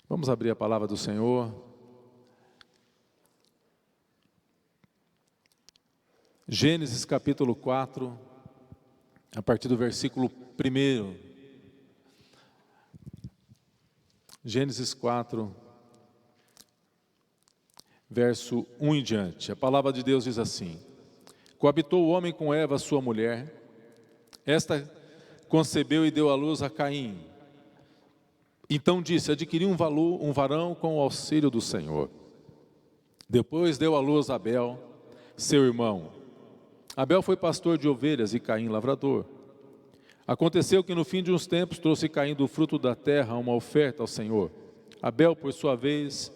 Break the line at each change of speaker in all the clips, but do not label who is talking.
Vamos abrir a palavra do Senhor. Gênesis capítulo 4, a partir do versículo 1. Gênesis 4, verso 1 em diante. A palavra de Deus diz assim: Coabitou o homem com Eva, sua mulher. Esta concebeu e deu à luz a Caim. Então disse: adquiri um varão com o auxílio do Senhor. Depois deu à luz a Abel, seu irmão. Abel foi pastor de ovelhas e Caim lavrador. Aconteceu que no fim de uns tempos trouxe Caim do fruto da terra uma oferta ao Senhor. Abel, por sua vez,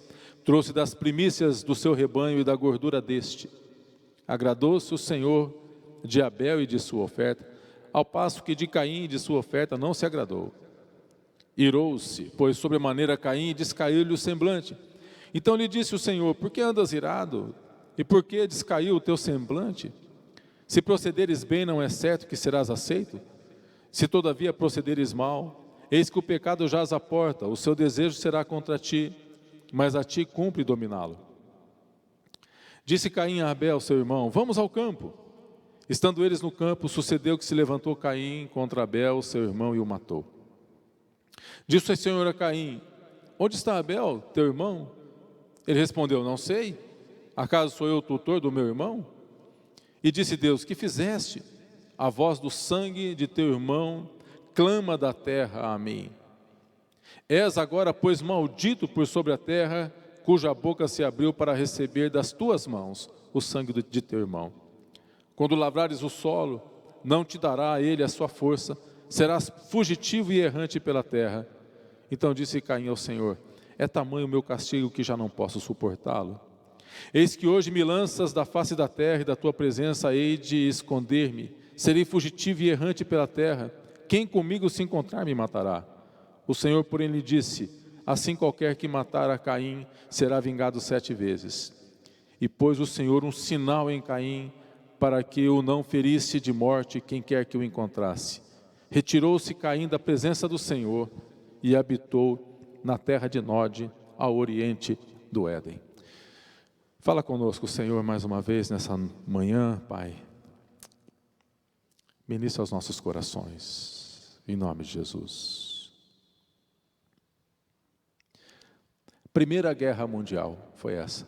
trouxe das primícias do seu rebanho e da gordura deste. Agradou-se o Senhor de Abel e de sua oferta, ao passo que de Caim e de sua oferta não se agradou. Irou-se, pois sobremaneira Caim, descaiu-lhe o semblante. Então lhe disse o Senhor: por que andas irado? E por que descaiu o teu semblante? Se procederes bem, não é certo que serás aceito? Se todavia procederes mal, eis que o pecado jaz à porta, o seu desejo será contra ti, mas a ti cumpre dominá-lo. Disse Caim a Abel, seu irmão: vamos ao campo. Estando eles no campo, sucedeu que se levantou Caim contra Abel, seu irmão, e o matou. Disse o Senhor a Caim: onde está Abel, teu irmão? Ele respondeu: não sei. Acaso sou eu o tutor do meu irmão? E disse Deus: que fizeste? A voz do sangue de teu irmão clama da terra a mim. És agora, pois, maldito por sobre a terra, cuja boca se abriu para receber das tuas mãos o sangue de teu irmão. Quando lavrares o solo, não te dará a ele a sua força, serás fugitivo e errante pela terra. Então disse Caim ao Senhor: é tamanho o meu castigo que já não posso suportá-lo. Eis que hoje me lanças da face da terra, e da tua presença hei de esconder-me. Serei fugitivo e errante pela terra. Quem comigo se encontrar me matará. O Senhor, porém, lhe disse: assim qualquer que matar a Caim será vingado 7 vezes. E pôs o Senhor um sinal em Caim, para que o não ferisse de morte quem quer que o encontrasse. Retirou-se Caim da presença do Senhor e habitou na terra de Nod, ao oriente do Éden. Fala conosco, Senhor, mais uma vez nessa manhã, Pai. Ministra aos nossos corações, em nome de Jesus. Primeira Guerra Mundial foi essa.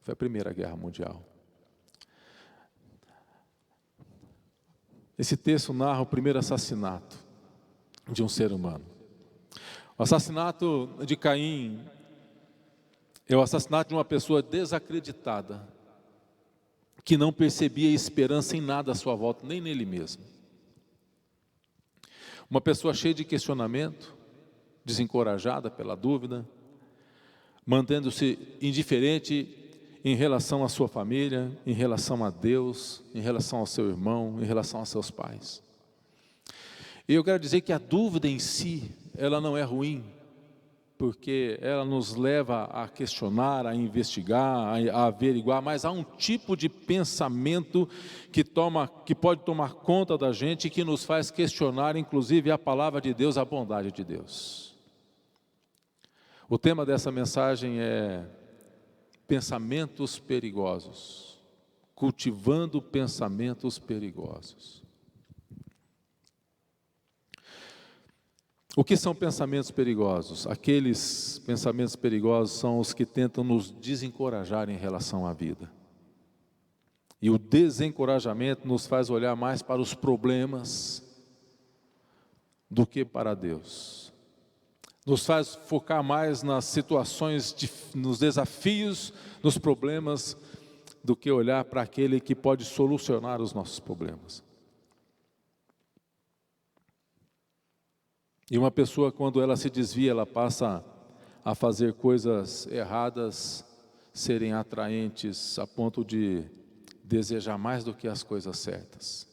Foi a Primeira Guerra Mundial. Esse texto narra o primeiro assassinato de um ser humano. O assassinato de Caim é o assassinato de uma pessoa desacreditada, que não percebia esperança em nada à sua volta, nem nele mesmo. Uma pessoa cheia de questionamento, desencorajada pela dúvida, mantendo-se indiferente em relação à sua família, em relação a Deus, em relação ao seu irmão, em relação aos seus pais. E eu quero dizer que a dúvida em si, ela não é ruim, porque ela nos leva a questionar, a investigar, a averiguar, mas há um tipo de pensamento que pode tomar conta da gente e que nos faz questionar, inclusive, a palavra de Deus, a bondade de Deus. O tema dessa mensagem é pensamentos perigosos, cultivando pensamentos perigosos. O que são pensamentos perigosos? Aqueles pensamentos perigosos são os que tentam nos desencorajar em relação à vida. E o desencorajamento nos faz olhar mais para os problemas do que para Deus. Nos faz focar mais nas situações, nos desafios, nos problemas, do que olhar para aquele que pode solucionar os nossos problemas. E uma pessoa, quando ela se desvia, ela passa a fazer coisas erradas, serem atraentes a ponto de desejar mais do que as coisas certas.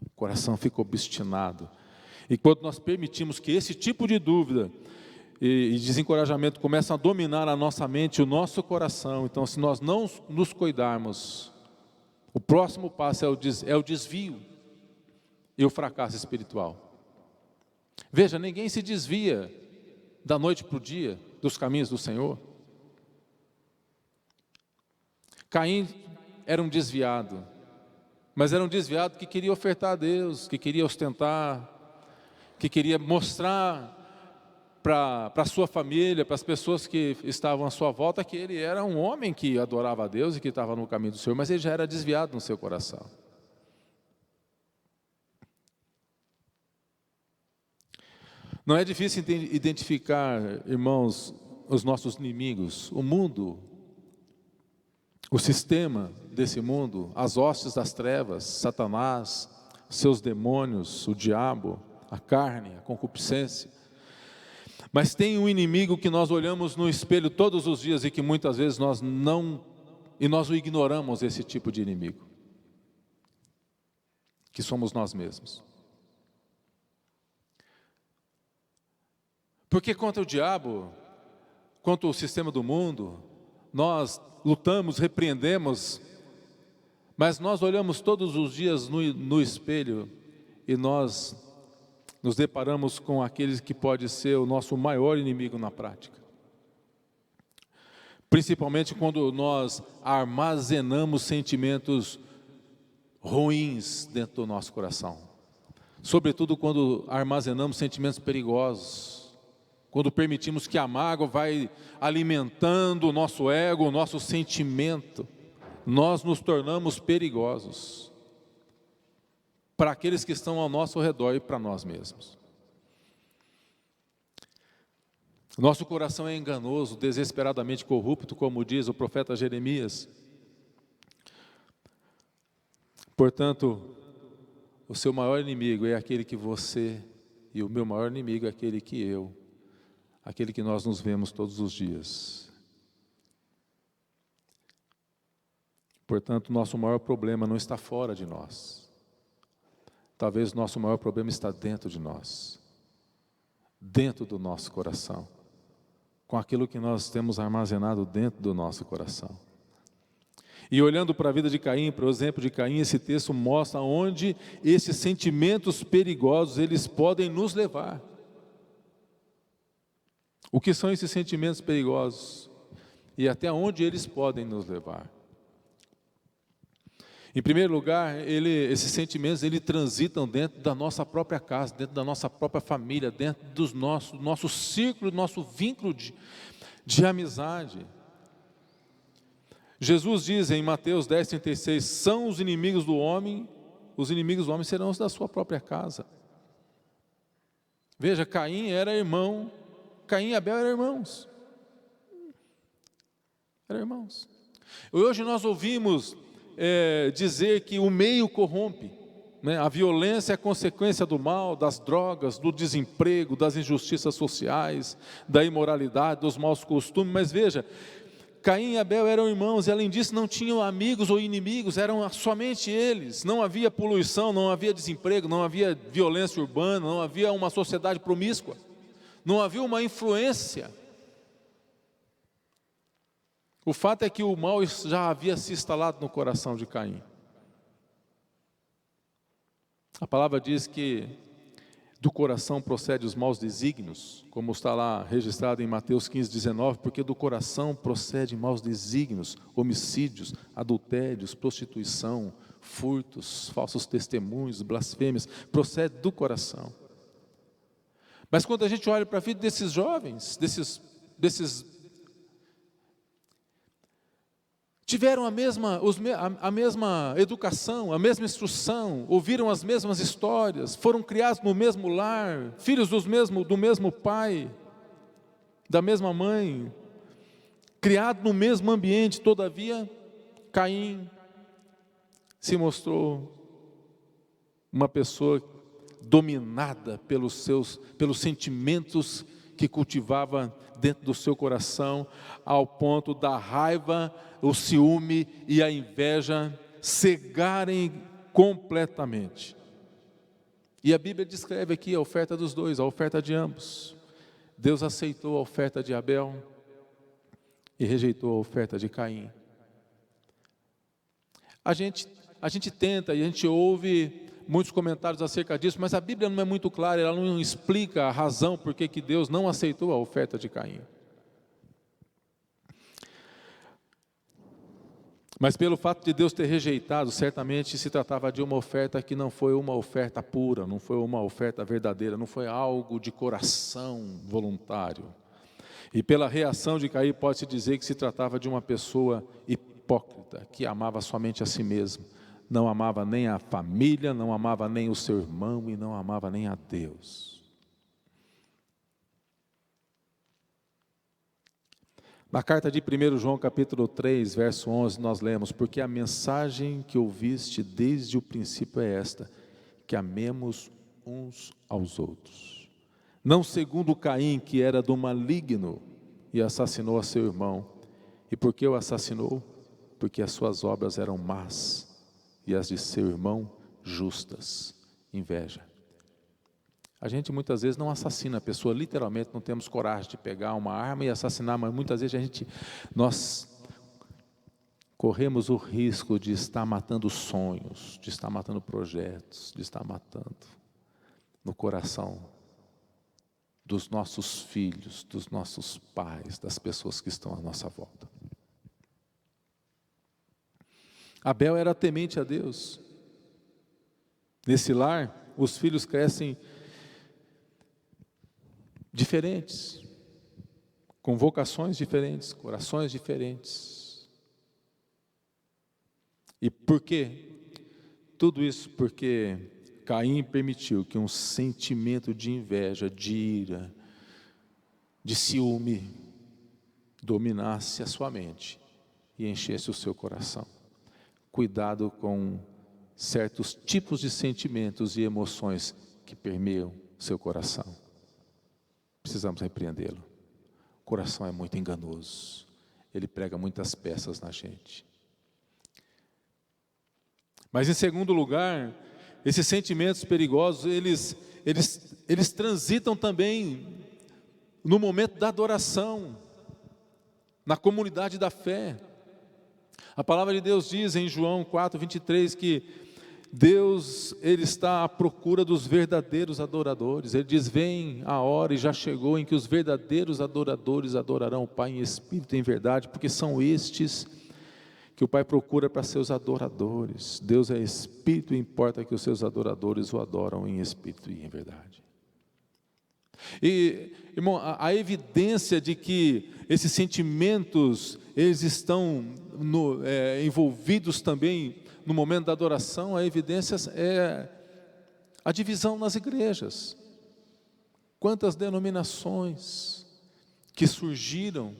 O coração fica obstinado. E quando nós permitimos que esse tipo de dúvida e desencorajamento começam a dominar a nossa mente, o nosso coração, então se nós não nos cuidarmos, o próximo passo é o desvio e o fracasso espiritual. Veja, ninguém se desvia da noite para o dia, dos caminhos do Senhor? Caim era um desviado, mas era um desviado que queria ofertar a Deus, que queria ostentar, que queria mostrar para a sua família, para as pessoas que estavam à sua volta, que ele era um homem que adorava a Deus e que estava no caminho do Senhor, mas ele já era desviado no seu coração. Não é difícil identificar, irmãos, os nossos inimigos, o mundo, o sistema desse mundo, as hostes das trevas, Satanás, seus demônios, o diabo, a carne, a concupiscência. Mas tem um inimigo que nós olhamos no espelho todos os dias e que muitas vezes nós o ignoramos, esse tipo de inimigo, que somos nós mesmos. Porque contra o diabo, contra o sistema do mundo, nós lutamos, repreendemos, mas nós olhamos todos os dias no espelho e nós nos deparamos com aqueles que pode ser o nosso maior inimigo na prática. Principalmente quando nós armazenamos sentimentos ruins dentro do nosso coração. Sobretudo quando armazenamos sentimentos perigosos. Quando permitimos que a mágoa vai alimentando o nosso ego, o nosso sentimento, nós nos tornamos perigosos para aqueles que estão ao nosso redor e para nós mesmos. Nosso coração é enganoso, desesperadamente corrupto, como diz o profeta Jeremias. Portanto, o seu maior inimigo é aquele que você, e o meu maior inimigo é aquele que eu, aquele que nós nos vemos todos os dias. Portanto, nosso maior problema não está fora de nós. Talvez o nosso maior problema está dentro de nós, dentro do nosso coração, com aquilo que nós temos armazenado dentro do nosso coração. E olhando para a vida de Caim, para o exemplo de Caim, esse texto mostra onde esses sentimentos perigosos, eles podem nos levar. O que são esses sentimentos perigosos? E até onde eles podem nos levar? Em primeiro lugar, esses sentimentos, eles transitam dentro da nossa própria casa, dentro da nossa própria família, dentro do nosso círculo, nosso vínculo de amizade. Jesus diz em Mateus 10:36, são os inimigos do homem serão os da sua própria casa. Veja, Caim era irmão, Caim e Abel eram irmãos. Eram irmãos. Hoje nós ouvimos dizer que o meio corrompe, né? A violência é consequência do mal, das drogas, do desemprego, das injustiças sociais, da imoralidade, dos maus costumes. Mas veja, Caim e Abel eram irmãos e além disso não tinham amigos ou inimigos, eram somente eles. Não havia poluição, não havia desemprego, não havia violência urbana, não havia uma sociedade promíscua, não havia uma influência. O fato é que o mal já havia se instalado no coração de Caim. A palavra diz que do coração procedem os maus desígnios, como está lá registrado em Mateus 15:19, porque do coração procedem maus desígnios, homicídios, adultérios, prostituição, furtos, falsos testemunhos, blasfêmias, procede do coração. Mas quando a gente olha para a vida desses jovens, tiveram a mesma educação, a mesma instrução, ouviram as mesmas histórias, foram criados no mesmo lar, filhos do mesmo pai, da mesma mãe, criados no mesmo ambiente. Todavia, Caim se mostrou uma pessoa dominada pelos sentimentos que cultivava dentro do seu coração, ao ponto da raiva, o ciúme e a inveja cegarem completamente. E a Bíblia descreve aqui a oferta dos dois, a oferta de ambos. Deus aceitou a oferta de Abel e rejeitou a oferta de Caim. A gente tenta e a gente ouve muitos comentários acerca disso, mas a Bíblia não é muito clara, ela não explica a razão por que Deus não aceitou a oferta de Caim. Mas pelo fato de Deus ter rejeitado, certamente se tratava de uma oferta que não foi uma oferta pura, não foi uma oferta verdadeira, não foi algo de coração voluntário. E pela reação de Caim pode-se dizer que se tratava de uma pessoa hipócrita, que amava somente a si mesmo, não amava nem a família, não amava nem o seu irmão e não amava nem a Deus. Na carta de 1 João capítulo 3, verso 11, nós lemos: porque a mensagem que ouviste desde o princípio é esta, que amemos uns aos outros. Não segundo Caim, que era do maligno e assassinou a seu irmão. E por que o assassinou? Porque as suas obras eram más e as de seu irmão justas. Inveja. A gente muitas vezes não assassina a pessoa, literalmente não temos coragem de pegar uma arma e assassinar, mas muitas vezes nós corremos o risco de estar matando sonhos, de estar matando projetos, de estar matando no coração dos nossos filhos, dos nossos pais, das pessoas que estão à nossa volta. Abel era temente a Deus. Nesse lar, os filhos crescem diferentes, com vocações diferentes, corações diferentes. E por quê? Tudo isso porque Caim permitiu que um sentimento de inveja, de ira, de ciúme dominasse a sua mente e enchesse o seu coração. Cuidado com certos tipos de sentimentos e emoções que permeiam seu coração. Precisamos repreendê-lo. O coração é muito enganoso. Ele prega muitas peças na gente. Mas em segundo lugar, esses sentimentos perigosos, eles transitam também no momento da adoração, na comunidade da fé. A palavra de Deus diz em João 4:23 que Deus, Ele está à procura dos verdadeiros adoradores. Ele diz: vem a hora, e já chegou, em que os verdadeiros adoradores adorarão o Pai em espírito e em verdade, porque são estes que o Pai procura para seus adoradores. Deus é espírito e importa que os seus adoradores o adoram em espírito e em verdade. E, irmão, a evidência de que esses sentimentos, eles estão envolvidos também no momento da adoração, a evidência é a divisão nas igrejas. Quantas denominações que surgiram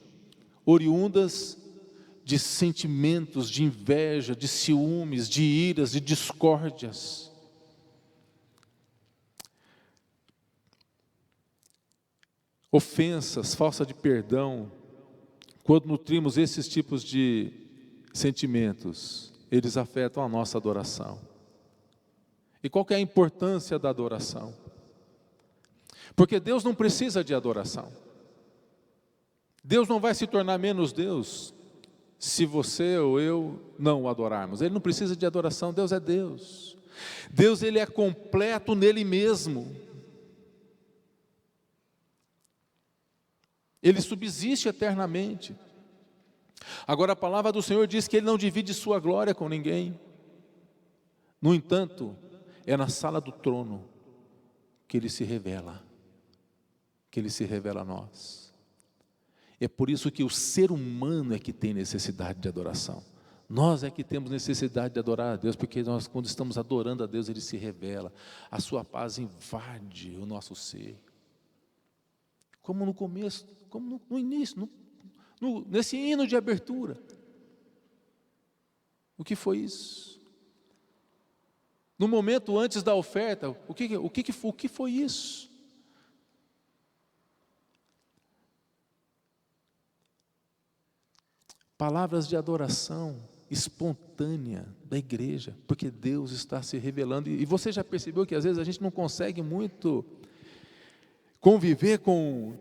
oriundas de sentimentos de inveja, de ciúmes, de iras, de discórdias. Ofensas, falta de perdão. Quando nutrimos esses tipos de sentimentos, eles afetam a nossa adoração. E qual que é a importância da adoração? Porque Deus não precisa de adoração. Deus não vai se tornar menos Deus se você ou eu não o adorarmos. Ele não precisa de adoração, Deus é Deus. Deus, Ele é completo nele mesmo. Ele subsiste eternamente. Agora a palavra do Senhor diz que Ele não divide sua glória com ninguém. No entanto, é na sala do trono que Ele se revela. Que Ele se revela a nós. É por isso que o ser humano é que tem necessidade de adoração. Nós é que temos necessidade de adorar a Deus, porque nós, quando estamos adorando a Deus, Ele se revela. A sua paz invade o nosso ser. Como no começo, como no início, nesse hino de abertura. O que foi isso? No momento antes da oferta, o que foi isso? Palavras de adoração espontânea da igreja, porque Deus está se revelando. E você já percebeu que às vezes a gente não consegue muito conviver com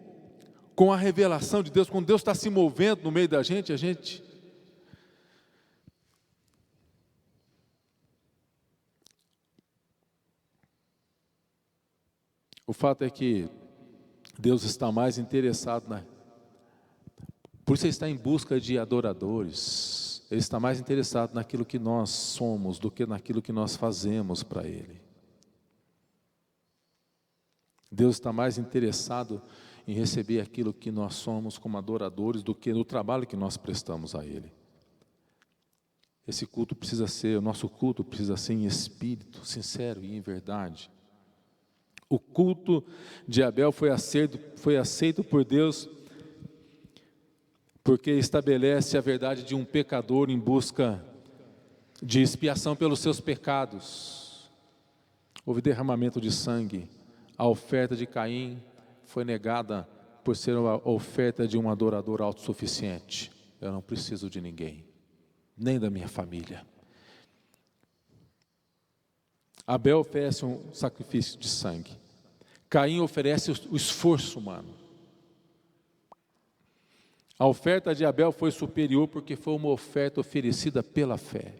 a revelação de Deus, quando Deus está se movendo no meio da gente, a gente O fato é que Deus está mais interessado por isso Ele está em busca de adoradores. Ele está mais interessado naquilo que nós somos do que naquilo que nós fazemos para Ele. Deus está mais interessado em receber aquilo que nós somos como adoradores do que no trabalho que nós prestamos a Ele. O nosso culto precisa ser em espírito, sincero e em verdade. O culto de Abel foi aceito por Deus porque estabelece a verdade de um pecador em busca de expiação pelos seus pecados. Houve derramamento de sangue. A oferta de Caim foi negada por ser a oferta de um adorador autossuficiente. Eu não preciso de ninguém, nem da minha família. Abel oferece um sacrifício de sangue. Caim oferece o esforço humano. A oferta de Abel foi superior porque foi uma oferta oferecida pela fé.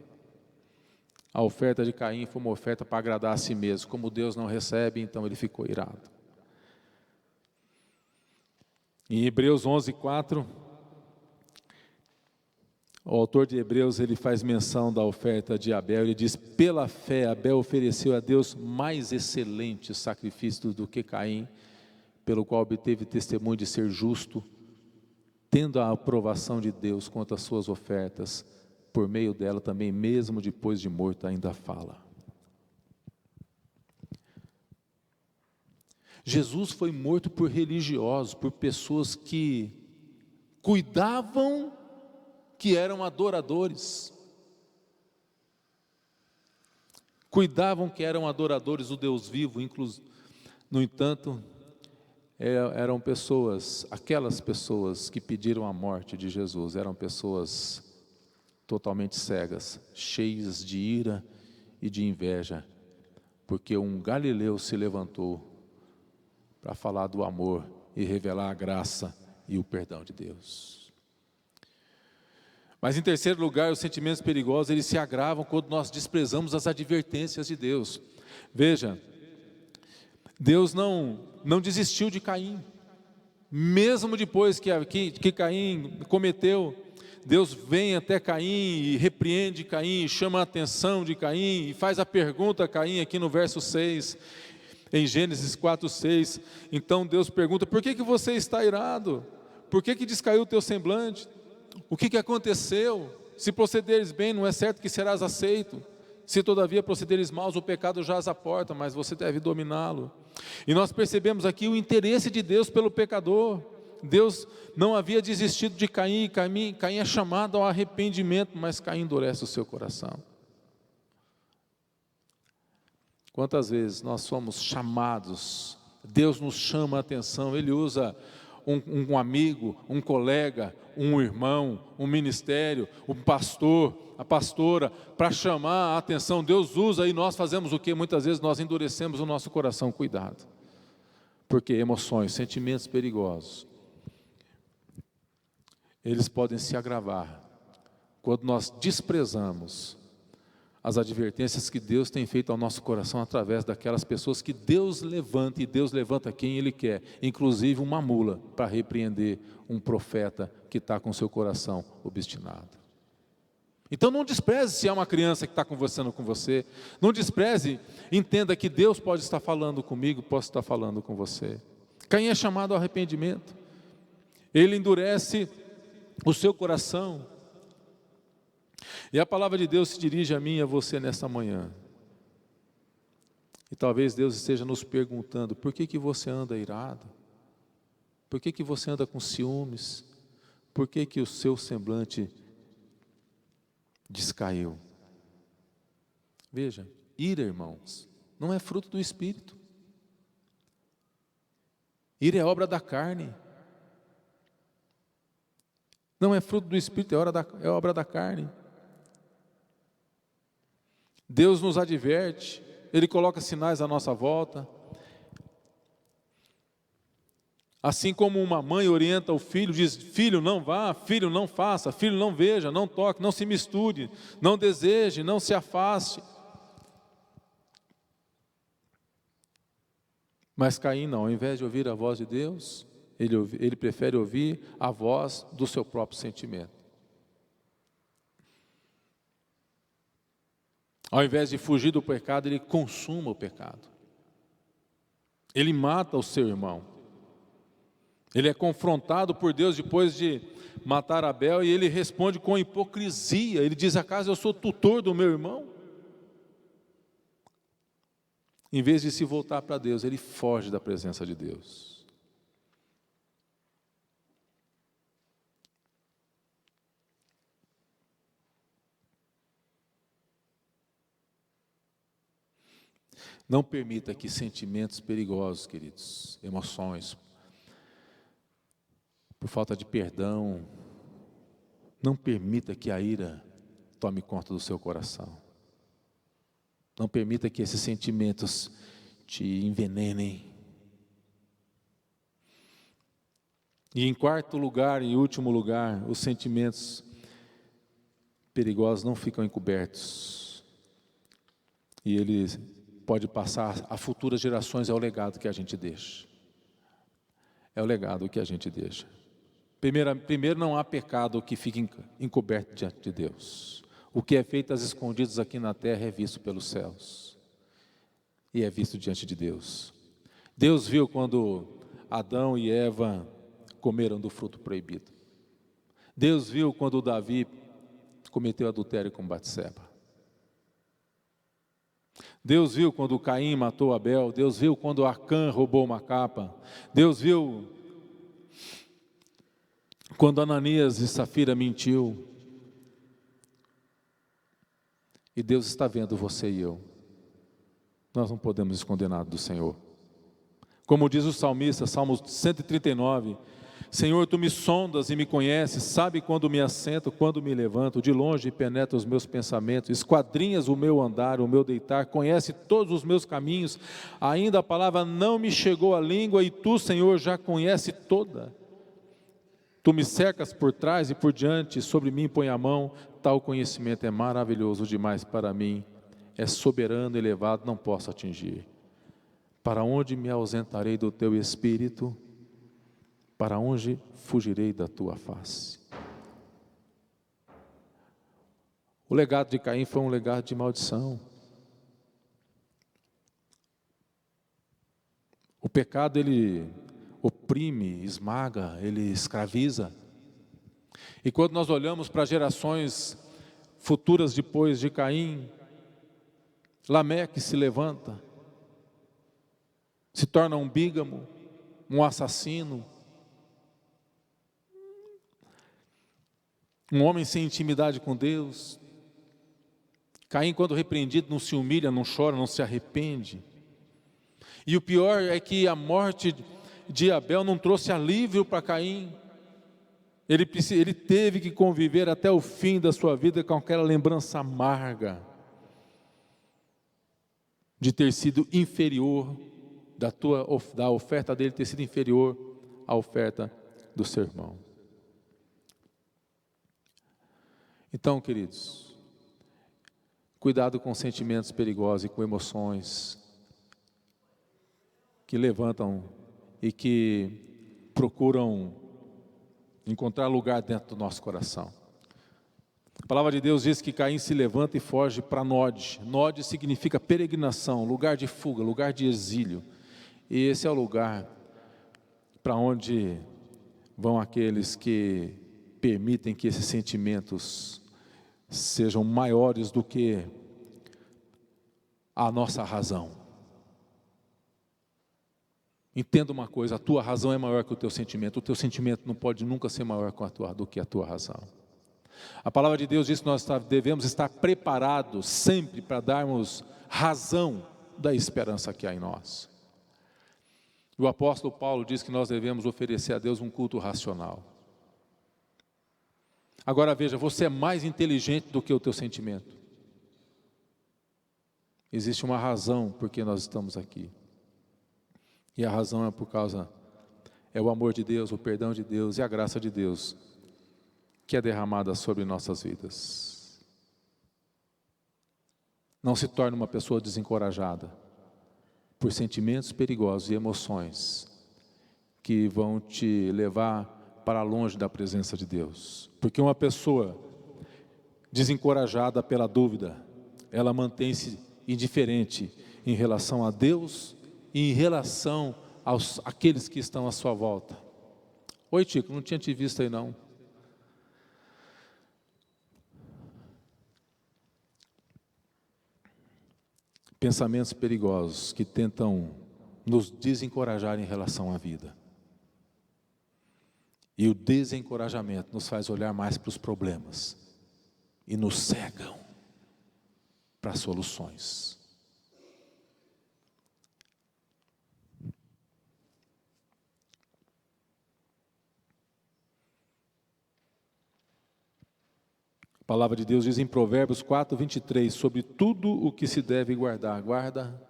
A oferta de Caim foi uma oferta para agradar a si mesmo. Como Deus não recebe, então ele ficou irado. Em Hebreus 11:4, o autor de Hebreus ele faz menção da oferta de Abel. Ele diz: pela fé Abel ofereceu a Deus mais excelente sacrifício do que Caim, pelo qual obteve testemunho de ser justo, tendo a aprovação de Deus quanto às suas ofertas. Por meio dela também, mesmo depois de morto, ainda fala. Jesus foi morto por religiosos, por pessoas que cuidavam que eram adoradores. Cuidavam que eram adoradores do Deus vivo, no entanto, eram pessoas, aquelas pessoas que pediram a morte de Jesus, eram pessoas totalmente cegas, cheias de ira e de inveja, porque um galileu se levantou para falar do amor e revelar a graça e o perdão de Deus. Mas em terceiro lugar, os sentimentos perigosos, eles se agravam quando nós desprezamos as advertências de Deus. Veja, Deus não desistiu de Caim, mesmo depois que Caim cometeu. Deus vem até Caim e repreende Caim, chama a atenção de Caim e faz a pergunta a Caim aqui no verso 6, em Gênesis 4:6. Então Deus pergunta: por que você está irado? Por que descaiu o teu semblante? O que aconteceu? Se procederes bem, não é certo que serás aceito. Se todavia procederes mal, o pecado jaz à porta, mas você deve dominá-lo. E nós percebemos aqui o interesse de Deus pelo pecador. Deus não havia desistido de Caim. Caim é chamado ao arrependimento, mas Caim endurece o seu coração. Quantas vezes nós somos chamados, Deus nos chama a atenção, Ele usa um amigo, um colega, um irmão, um ministério, um pastor, a pastora, para chamar a atenção. Deus usa e nós fazemos o que? Muitas vezes nós endurecemos o nosso coração. Cuidado, porque emoções, sentimentos perigosos, eles podem se agravar quando nós desprezamos as advertências que Deus tem feito ao nosso coração através daquelas pessoas que Deus levanta, e Deus levanta quem Ele quer, inclusive uma mula para repreender um profeta que está com seu coração obstinado. Então não despreze se é uma criança que está conversando com você, não despreze, entenda que Deus pode estar falando comigo, pode estar falando com você. Caim é chamado ao arrependimento, ele endurece o seu coração. E a palavra de Deus se dirige a mim e a você nesta manhã. E talvez Deus esteja nos perguntando: por que você anda irado? Por que você anda com ciúmes? Por que o seu semblante descaiu? Veja, ira, irmãos, não é fruto do Espírito. Ira é obra da carne. Não é fruto do Espírito, é obra da carne. Deus nos adverte, Ele coloca sinais à nossa volta. Assim como uma mãe orienta o filho, diz: filho, não vá, filho, não faça, filho, não veja, não toque, não se misture, não deseje, não se afaste. Mas Caim não, ao invés de ouvir a voz de Deus, ele prefere ouvir a voz do seu próprio sentimento. Ao invés de fugir do pecado, ele consuma o pecado. Ele mata o seu irmão. Ele é confrontado por Deus depois de matar Abel e ele responde com hipocrisia. Ele diz: acaso eu sou tutor do meu irmão? Em vez de se voltar para Deus, ele foge da presença de Deus. Não permita que sentimentos perigosos, queridos, emoções, por falta de perdão, não permita que a ira tome conta do seu coração. Não permita que esses sentimentos te envenenem. E em quarto lugar, em último lugar, os sentimentos perigosos não ficam encobertos. E eles pode passar a futuras gerações, é o legado que a gente deixa. É o legado que a gente deixa. Primeiro, não há pecado que fique encoberto diante de Deus. O que é feito às escondidas aqui na terra é visto pelos céus. E é visto diante de Deus. Deus viu quando Adão e Eva comeram do fruto proibido. Deus viu quando Davi cometeu adultério com Batseba. Deus viu quando Caim matou Abel. Deus viu quando Acã roubou uma capa. Deus viu quando Ananias e Safira mentiu. E Deus está vendo você e eu. Nós não podemos esconder nada do Senhor. Como diz o salmista, Salmo 139, Senhor, Tu me sondas e me conheces, sabe quando me assento, quando me levanto, de longe penetra os meus pensamentos, esquadrinhas o meu andar, o meu deitar, conhece todos os meus caminhos, ainda a palavra não me chegou à língua, e Tu, Senhor, já conhece toda. Tu me cercas por trás e por diante, sobre mim põe a mão, tal conhecimento é maravilhoso demais para mim, é soberano e elevado, não posso atingir. Para onde me ausentarei do Teu Espírito? Para onde fugirei da Tua face? O legado de Caim foi um legado de maldição. O pecado, ele oprime, esmaga, ele escraviza. E quando nós olhamos para gerações futuras depois de Caim, Lameque se levanta, se torna um bígamo, um assassino, um homem sem intimidade com Deus. Caim, quando repreendido, não se humilha, não chora, não se arrepende. E o pior é que a morte de Abel não trouxe alívio para Caim. Ele teve que conviver até o fim da sua vida com aquela lembrança amarga de ter sido inferior, da oferta dele ter sido inferior à oferta do seu irmão. Então, queridos, cuidado com sentimentos perigosos e com emoções que levantam e que procuram encontrar lugar dentro do nosso coração. A palavra de Deus diz que Caim se levanta e foge para Nod. Nod significa peregrinação, lugar de fuga, lugar de exílio. E esse é o lugar para onde vão aqueles que permitem que esses sentimentos sejam maiores do que a nossa razão. Entenda uma coisa, a tua razão é maior que o teu sentimento não pode nunca ser maior do que a tua razão. A palavra de Deus diz que nós devemos estar preparados sempre para darmos razão da esperança que há em nós. O apóstolo Paulo diz que nós devemos oferecer a Deus um culto racional. Agora veja, você é mais inteligente do que o teu sentimento. Existe uma razão por que nós estamos aqui. E a razão é o amor de Deus, o perdão de Deus e a graça de Deus que é derramada sobre nossas vidas. Não se torne uma pessoa desencorajada. por sentimentos perigosos e emoções que vão te levar para longe da presença de Deus. Porque uma pessoa desencorajada pela dúvida, ela mantém-se indiferente em relação a Deus e em relação àqueles que estão à sua volta. Oi, Tico, não tinha te visto aí não. Pensamentos perigosos que tentam nos desencorajar em relação à vida. E o desencorajamento nos faz olhar mais para os problemas e nos cegam para soluções. A palavra de Deus diz em Provérbios 4:23, sobre tudo o que se deve guardar, guarda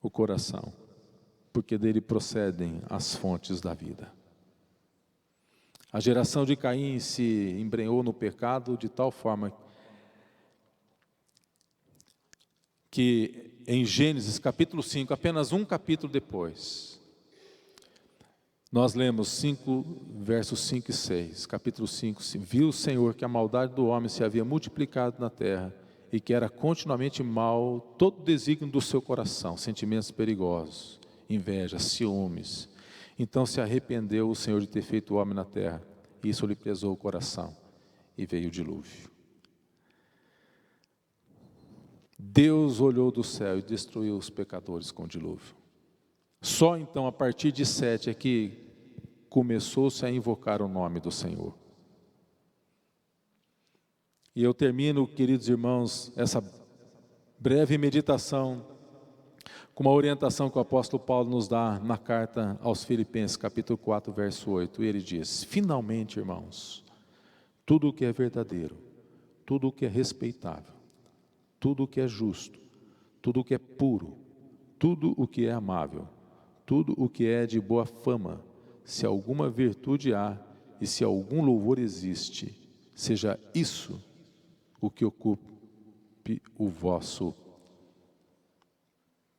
o coração, porque dele procedem as fontes da vida. A geração de Caim se embrenhou no pecado de tal forma que em Gênesis capítulo 5, apenas um capítulo depois, nós lemos 5, versos 5 e 6, capítulo 5, viu o Senhor que a maldade do homem se havia multiplicado na terra e que era continuamente mal todo o desígnio do seu coração, sentimentos perigosos, inveja, ciúmes. Então se arrependeu o Senhor de ter feito o homem na terra, e isso lhe pesou o coração, e veio o dilúvio. Deus olhou do céu e destruiu os pecadores com o dilúvio. Só então, a partir de 7, é que começou-se a invocar o nome do Senhor. E eu termino, queridos irmãos, essa breve meditação com uma orientação que o apóstolo Paulo nos dá na carta aos Filipenses, capítulo 4, verso 8. E ele diz: finalmente, irmãos, tudo o que é verdadeiro, tudo o que é respeitável, tudo o que é justo, tudo o que é puro, tudo o que é amável, tudo o que é de boa fama, se alguma virtude há e se algum louvor existe, seja isso o que ocupe o vosso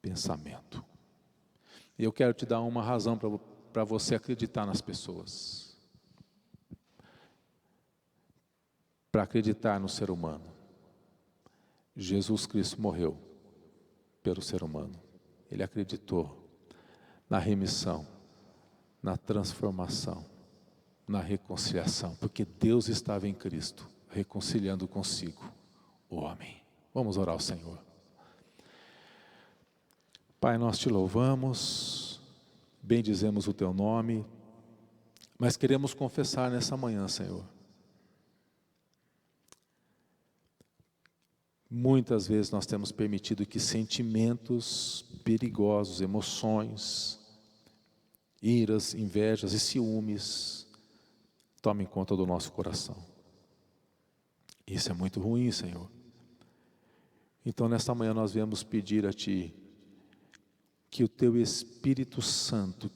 pensamento. E eu quero te dar uma razão para você acreditar nas pessoas, para acreditar no ser humano. Jesus Cristo morreu pelo ser humano. Ele acreditou na remissão, na transformação, na reconciliação, porque Deus estava em Cristo, reconciliando consigo o homem. Vamos orar ao Senhor. Pai, nós te louvamos, bendizemos o teu nome, mas queremos confessar nessa manhã, Senhor. Muitas vezes nós temos permitido que sentimentos perigosos, emoções, iras, invejas e ciúmes tomem conta do nosso coração. Isso é muito ruim, Senhor. Então, nesta manhã nós viemos pedir a Ti que o Teu Espírito Santo,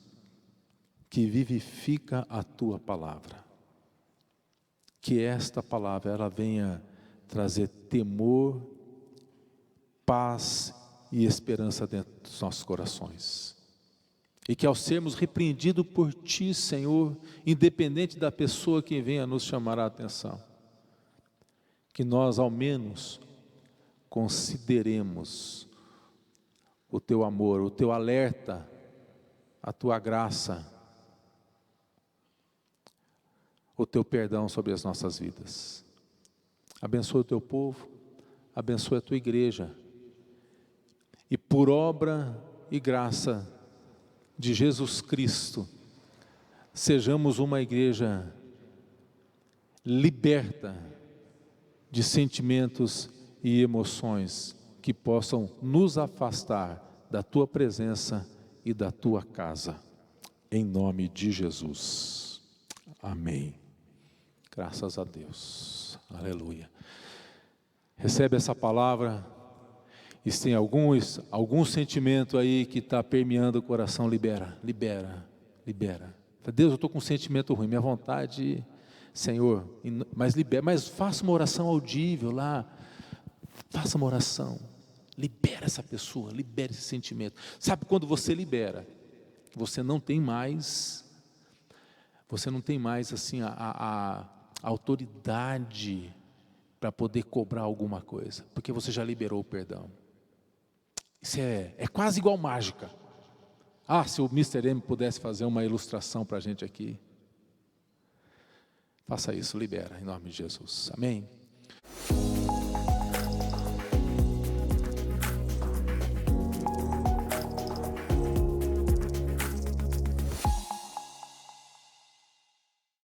que vivifica a Tua palavra, que esta palavra ela venha trazer temor, paz e esperança dentro dos nossos corações. E que ao sermos repreendidos por Ti, Senhor, independente da pessoa que venha nos chamar a atenção, que nós ao menos consideremos o Teu amor, o Teu alerta, a Tua graça, o Teu perdão sobre as nossas vidas. Abençoa o Teu povo, abençoa a Tua igreja, e por obra e graça de Jesus Cristo, sejamos uma igreja liberta de sentimentos e emoções que possam nos afastar da Tua presença e da Tua casa, em nome de Jesus, amém. Graças a Deus, aleluia. Recebe essa palavra, e se tem algum sentimento aí que está permeando o coração, libera. Deus, eu estou com um sentimento ruim, minha vontade, Senhor, mas libera, mas faça uma oração audível lá, faça uma oração. Libera essa pessoa, libera esse sentimento. Sabe quando você libera, você não tem mais assim a autoridade para poder cobrar alguma coisa, porque você já liberou o perdão. Isso é quase igual mágica. Se o Mr. M pudesse fazer uma ilustração para a gente aqui. Faça isso, libera, em nome de Jesus. Amém?